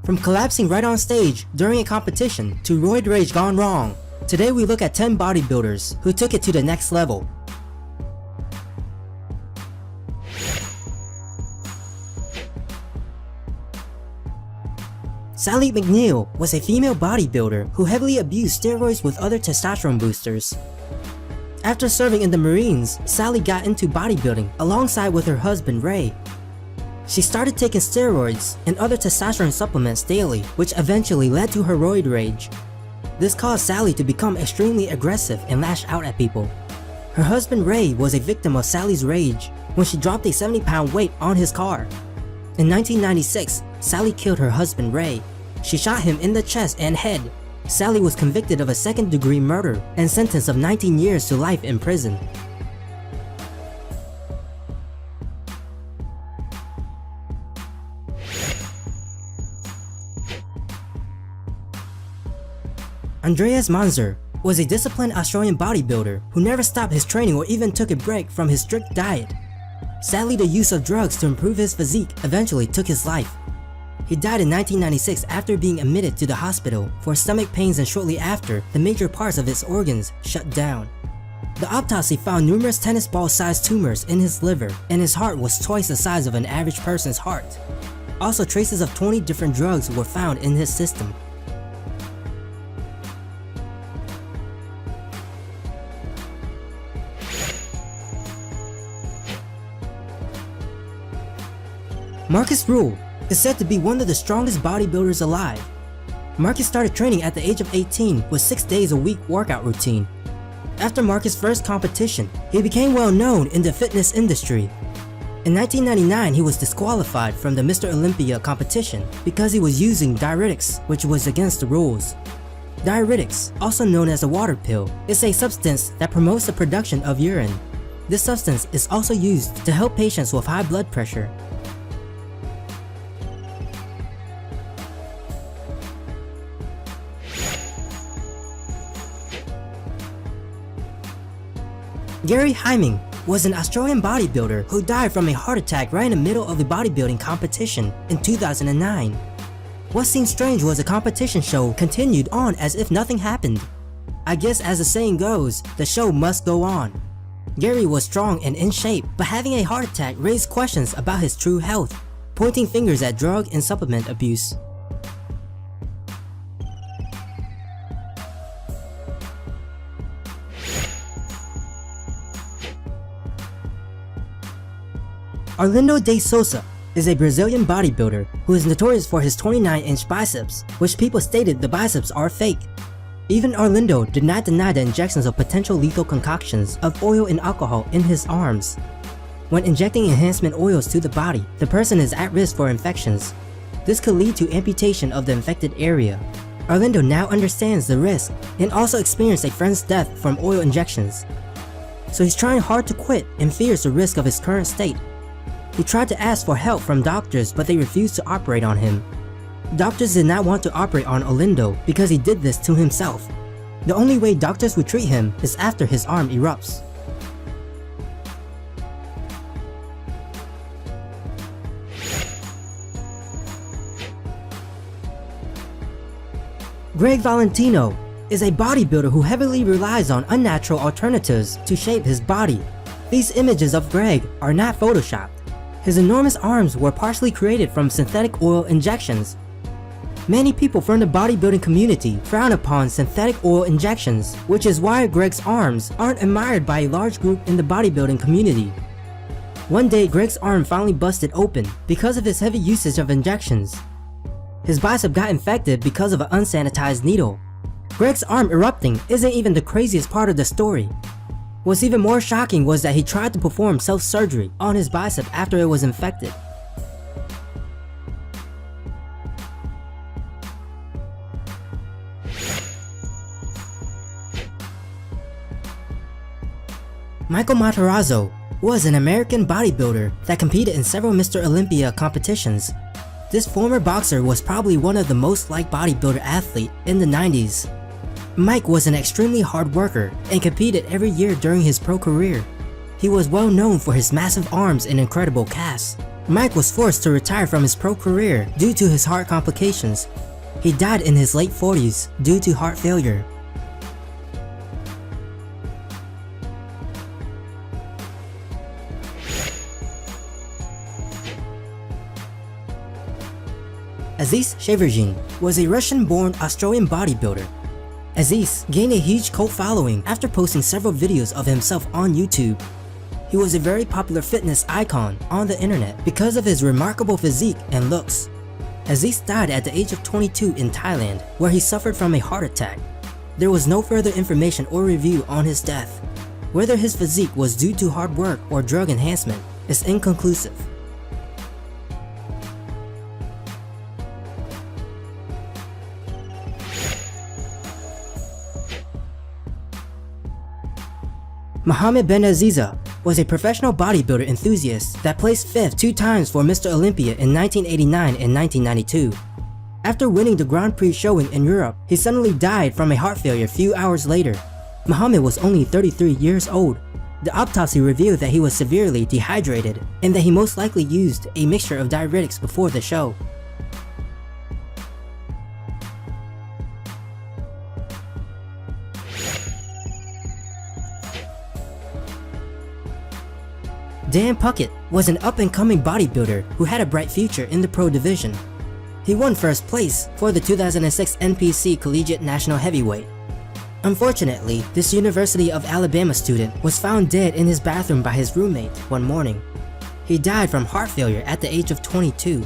From collapsing right on stage during a competition to roid rage gone wrong, today we look at 10 bodybuilders who took it to the next level. Sally McNeil was a female bodybuilder who heavily abused steroids with other testosterone boosters. After serving in the Marines, Sally got into bodybuilding alongside with her husband Ray. She started taking steroids and other testosterone supplements daily, which eventually led to her roid rage. This caused Sally to become extremely aggressive and lash out at people. Her husband Ray was a victim of Sally's rage when she dropped a 70-pound weight on his car. In 1996, Sally killed her husband Ray. She shot him in the chest and head. Sally was convicted of a second-degree murder and sentenced of 19 years to life in prison. Andreas Manzer was a disciplined Australian bodybuilder who never stopped his training or even took a break from his strict diet. Sadly, the use of drugs to improve his physique eventually took his life. He died in 1996 after being admitted to the hospital for stomach pains, and shortly after, the major parts of his organs shut down. The autopsy found numerous tennis ball-sized tumors in his liver, and his heart was twice the size of an average person's heart. Also, traces of 20 different drugs were found in his system. Marcus Rule is said to be one of the strongest bodybuilders alive. Marcus started training at the age of 18 with 6 days a week workout routine. After Marcus' first competition, he became well known in the fitness industry. In 1999, he was disqualified from the Mr. Olympia competition because he was using diuretics, which was against the rules. Diuretics, also known as a water pill, is a substance that promotes the production of urine. This substance is also used to help patients with high blood pressure. Gary Hyming was an Australian bodybuilder who died from a heart attack right in the middle of a bodybuilding competition in 2009. What seemed strange was the competition show continued on as if nothing happened. I guess as the saying goes, the show must go on. Gary was strong and in shape, but having a heart attack raised questions about his true health, pointing fingers at drug and supplement abuse. Arlindo de Souza is a Brazilian bodybuilder who is notorious for his 29-inch biceps, which people stated the biceps are fake. Even Arlindo did not deny the injections of potential lethal concoctions of oil and alcohol in his arms. When injecting enhancement oils to the body, the person is at risk for infections. This could lead to amputation of the infected area. Arlindo now understands the risk and also experienced a friend's death from oil injections. So he's trying hard to quit and fears the risk of his current state. He tried to ask for help from doctors, but they refused to operate on him. Doctors did not want to operate on Arlindo because he did this to himself. The only way doctors would treat him is after his arm erupts. Greg Valentino is a bodybuilder who heavily relies on unnatural alternatives to shape his body. These images of Greg are not photoshopped. His enormous arms were partially created from synthetic oil injections. Many people from the bodybuilding community frown upon synthetic oil injections, which is why Greg's arms aren't admired by a large group in the bodybuilding community. One day, Greg's arm finally busted open because of his heavy usage of injections. His bicep got infected because of an unsanitized needle. Greg's arm erupting isn't even the craziest part of the story. What's even more shocking was that he tried to perform self-surgery on his bicep after it was infected. Michael Matarazzo was an American bodybuilder that competed in several Mr. Olympia competitions. This former boxer was probably one of the most liked bodybuilder athlete in the 90s. Mike was an extremely hard worker and competed every year during his pro career. He was well known for his massive arms and incredible casts. Mike was forced to retire from his pro career due to his heart complications. He died in his late 40s due to heart failure. Aziz Shaverjin was a Russian-born Australian bodybuilder. Aziz gained a huge cult following after posting several videos of himself on YouTube. He was a very popular fitness icon on the internet because of his remarkable physique and looks. Aziz died at the age of 22 in Thailand, where he suffered from a heart attack. There was no further information or review on his death. Whether his physique was due to hard work or drug enhancement is inconclusive. Mohammed Ben Aziza was a professional bodybuilder enthusiast that placed 5th 2 times for Mr. Olympia in 1989 and 1992. After winning the Grand Prix showing in Europe, he suddenly died from a heart failure a few hours later. Mohammed was only 33 years old. The autopsy revealed that he was severely dehydrated and that he most likely used a mixture of diuretics before the show. Dan Puckett was an up-and-coming bodybuilder who had a bright future in the pro division. He won first place for the 2006 NPC Collegiate National Heavyweight. Unfortunately, this University of Alabama student was found dead in his bathroom by his roommate one morning. He died from heart failure at the age of 22.